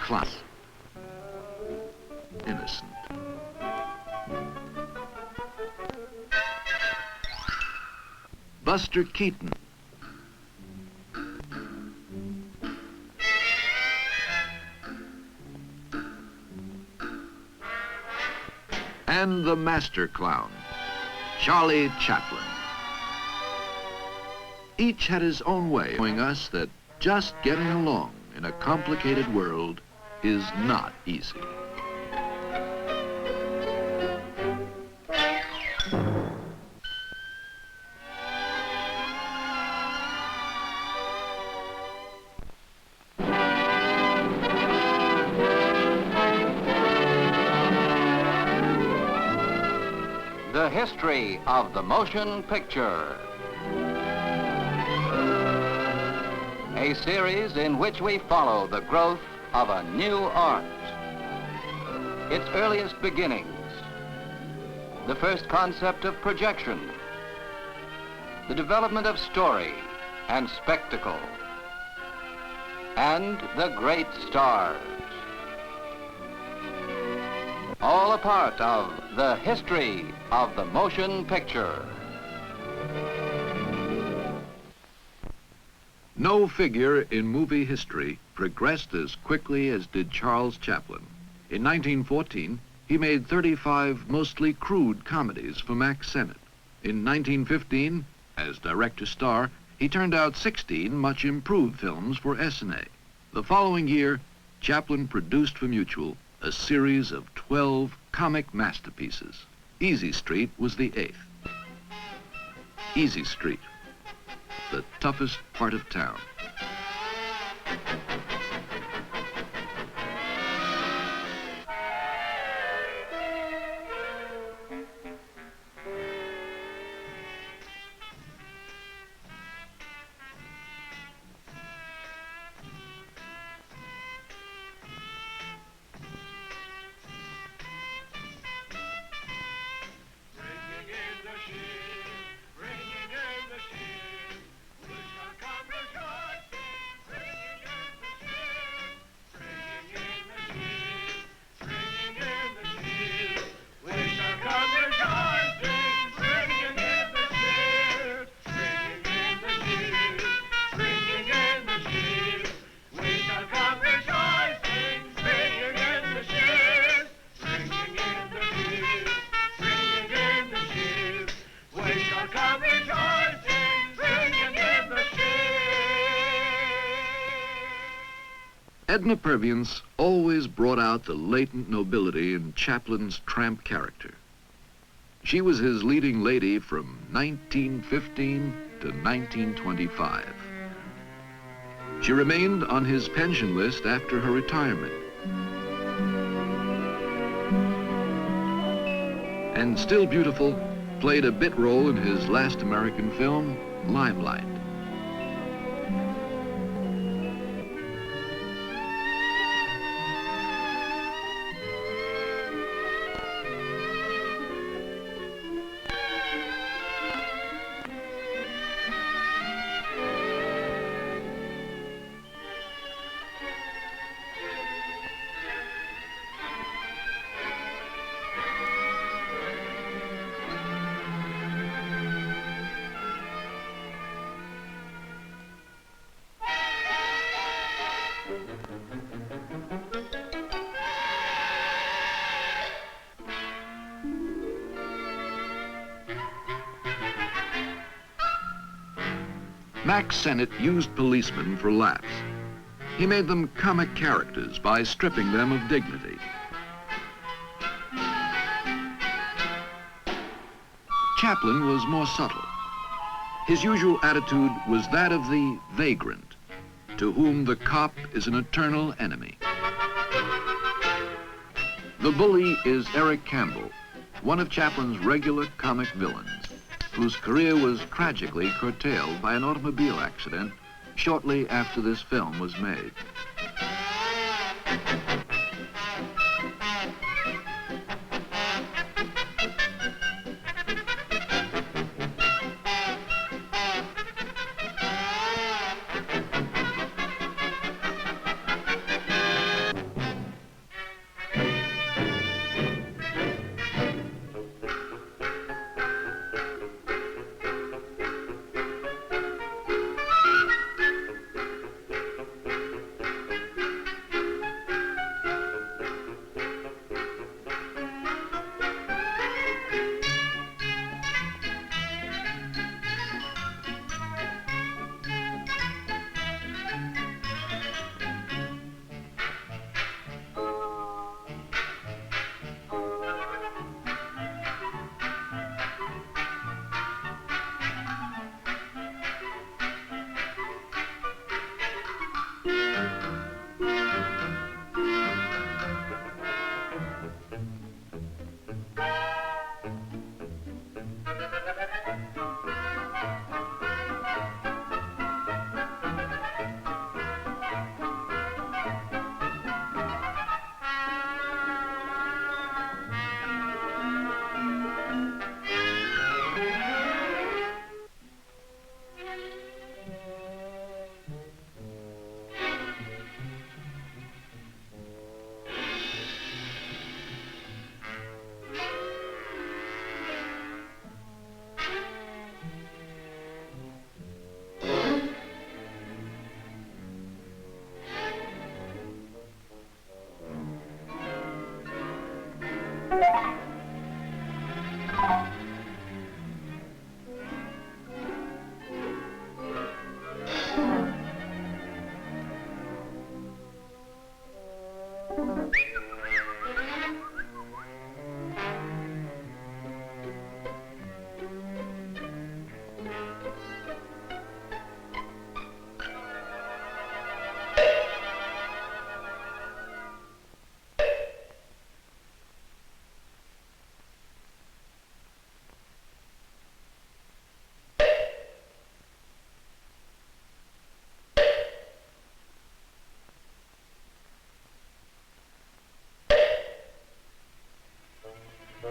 class. Innocent. Buster Keaton. And the master clown, Charlie Chaplin. Each had his own way of showing us that just getting along in a complicated world is not easy. The history of the motion picture. A series in which we follow the growth of a new art. Its earliest beginnings, the first concept of projection, the development of story and spectacle, and the great stars. All a part of the history of the motion picture. No figure in movie history progressed as quickly as did Charles Chaplin. In 1914, he made 35 mostly crude comedies for Max Sennett. In 1915, as director-star, he turned out 16 much improved films for S&A. The following year, Chaplin produced for Mutual a series of 12 comic masterpieces. Easy Street was the 8th. Easy Street, the toughest part of town. Edna Purviance always brought out the latent nobility in Chaplin's tramp character. She was his leading lady from 1915 to 1925. She remained on his pension list after her retirement. And Still Beautiful played a bit role in his last American film, Limelight. Max Sennett used policemen for laughs. He made them comic characters by stripping them of dignity. Chaplin was more subtle. His usual attitude was that of the vagrant, to whom the cop is an eternal enemy. The bully is Eric Campbell, one of Chaplin's regular comic villains, whose career was tragically curtailed by an automobile accident shortly after this film was made.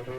A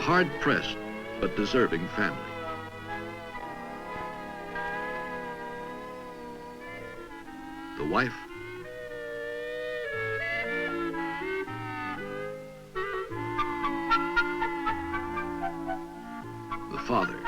hard-pressed but deserving family. The wife, the father,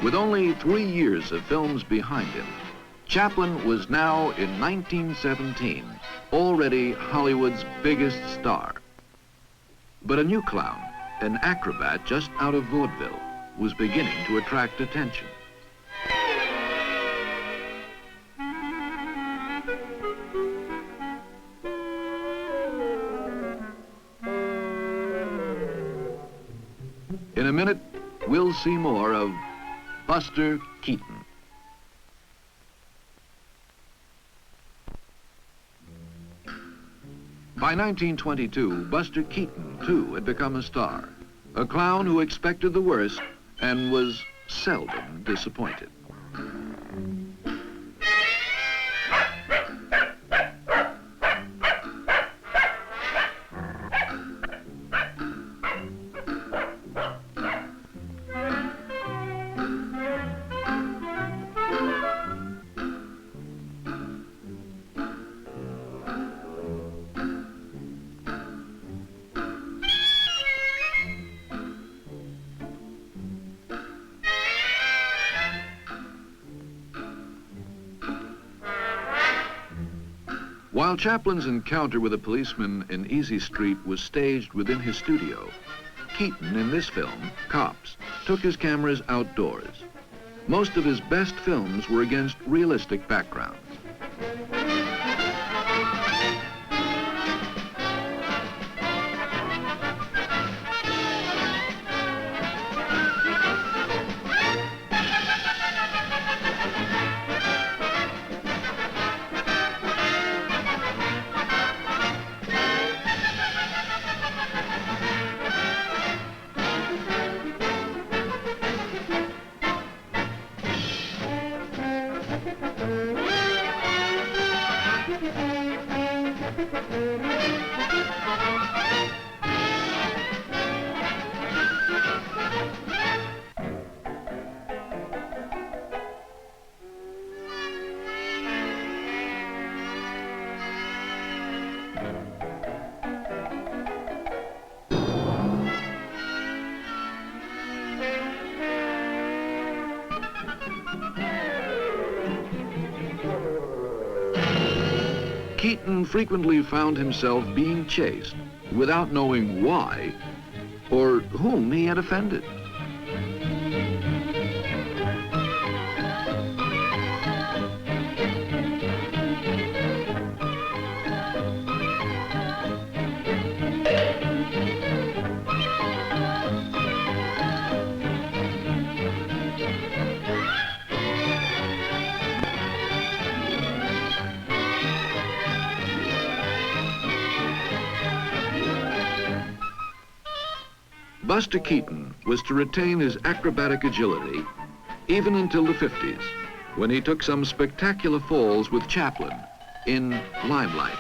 With only 3 years of films behind him, Chaplin was now, in 1917, already Hollywood's biggest star. But a new clown, an acrobat just out of vaudeville, was beginning to attract attention. In a minute, we'll see more of Buster Keaton. By 1922, Buster Keaton, too, had become a star, a clown who expected the worst and was seldom disappointed. While Chaplin's encounter with a policeman in Easy Street was staged within his studio, Keaton, in this film, Cops, took his cameras outdoors. Most of his best films were against realistic backgrounds. Keaton frequently found himself being chased without knowing why or whom he had offended. Buster Keaton was to retain his acrobatic agility even until the 50s, when he took some spectacular falls with Chaplin in Limelight.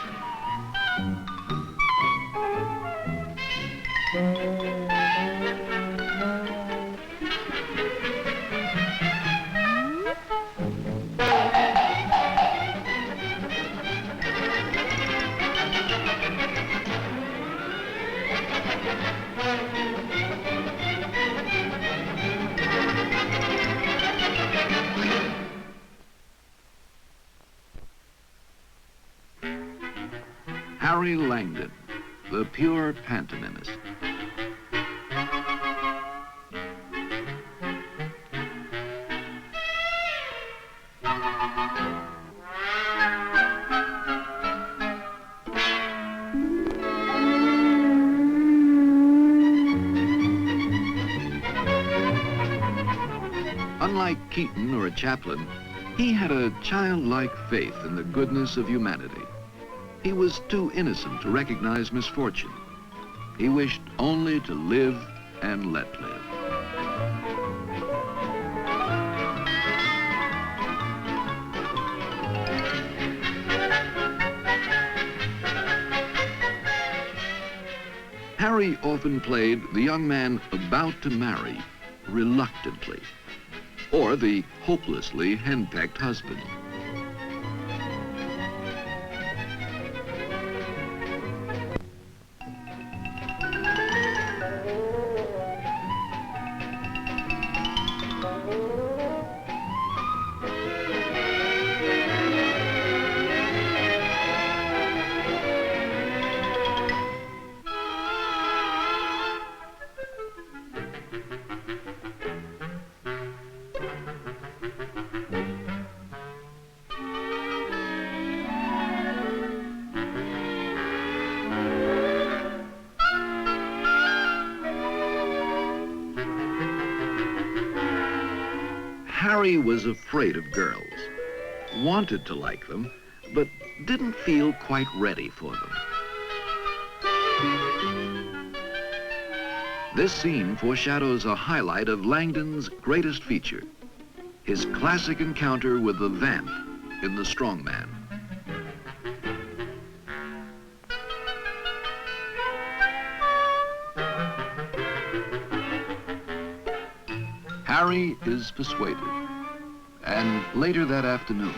Harry Langdon, the pure pantomimist. Unlike Keaton or Chaplin, he had a childlike faith in the goodness of humanity. He was too innocent to recognize misfortune. He wished only to live and let live. Harry often played the young man about to marry reluctantly, or the hopelessly henpecked husband. Harry was afraid of girls, wanted to like them, but didn't feel quite ready for them. This scene foreshadows a highlight of Langdon's greatest feature, his classic encounter with the vamp in The Strong Man. Harry is persuaded, and later that afternoon,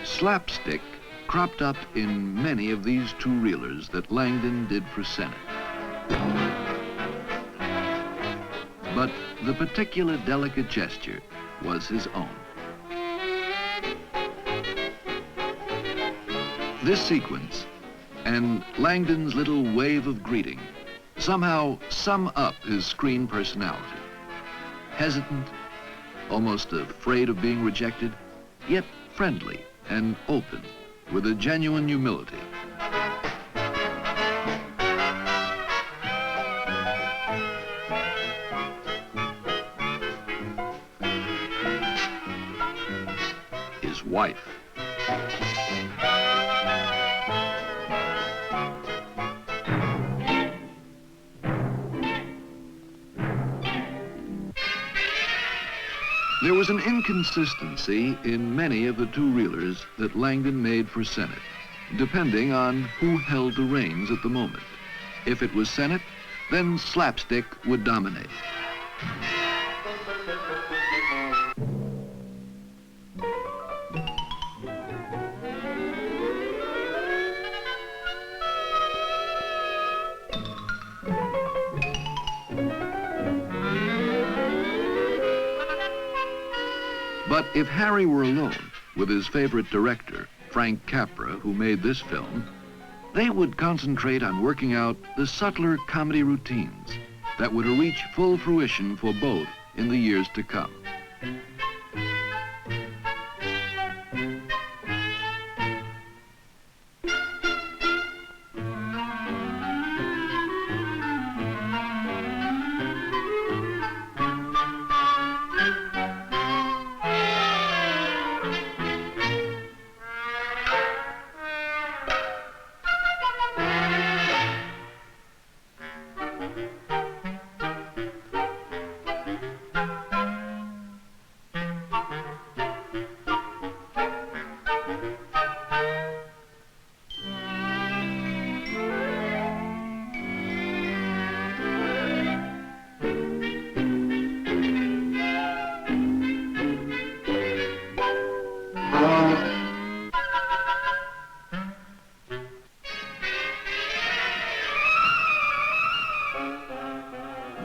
slapstick cropped up in many of these two-reelers that Langdon did for Senate. But the particular delicate gesture was his own. This sequence and Langdon's little wave of greeting somehow sum up his screen personality. Hesitant, almost afraid of being rejected, yet friendly and open with a genuine humility. His wife. There was an inconsistency in many of the two-reelers that Langdon made for Senate, depending on who held the reins at the moment. If it was Senate, then slapstick would dominate. But if Harry were alone with his favorite director, Frank Capra, who made this film, they would concentrate on working out the subtler comedy routines that would reach full fruition for both in the years to come.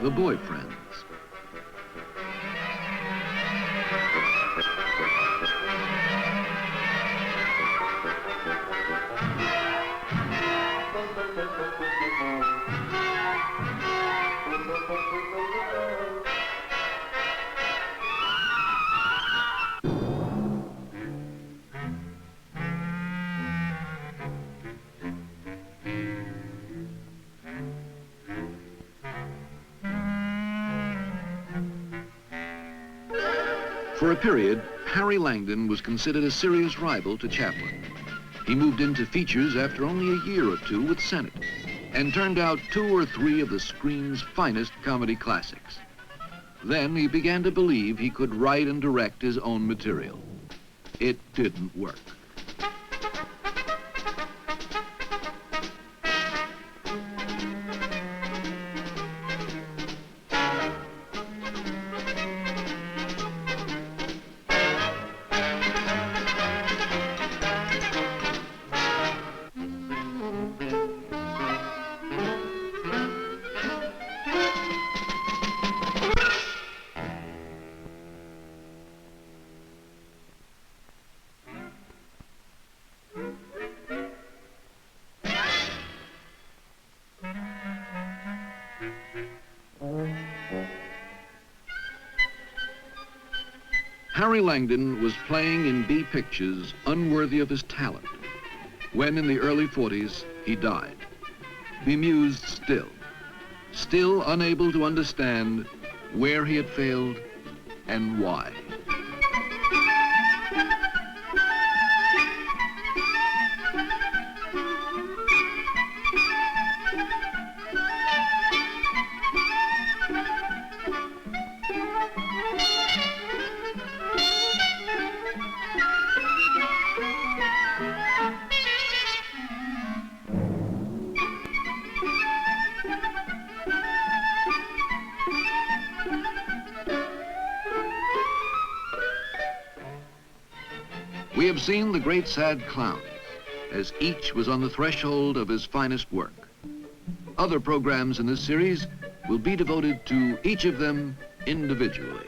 The Boyfriends. For a period, Harry Langdon was considered a serious rival to Chaplin. He moved into features after only a year or two with Senate and turned out 2 or 3 of the screen's finest comedy classics. Then he began to believe he could write and direct his own material. It didn't work. Harry Langdon was playing in B pictures unworthy of his talent when in the early 40s he died, bemused still unable to understand where he had failed and why. We have seen the great sad clowns, as each was on the threshold of his finest work. Other programs in this series will be devoted to each of them individually.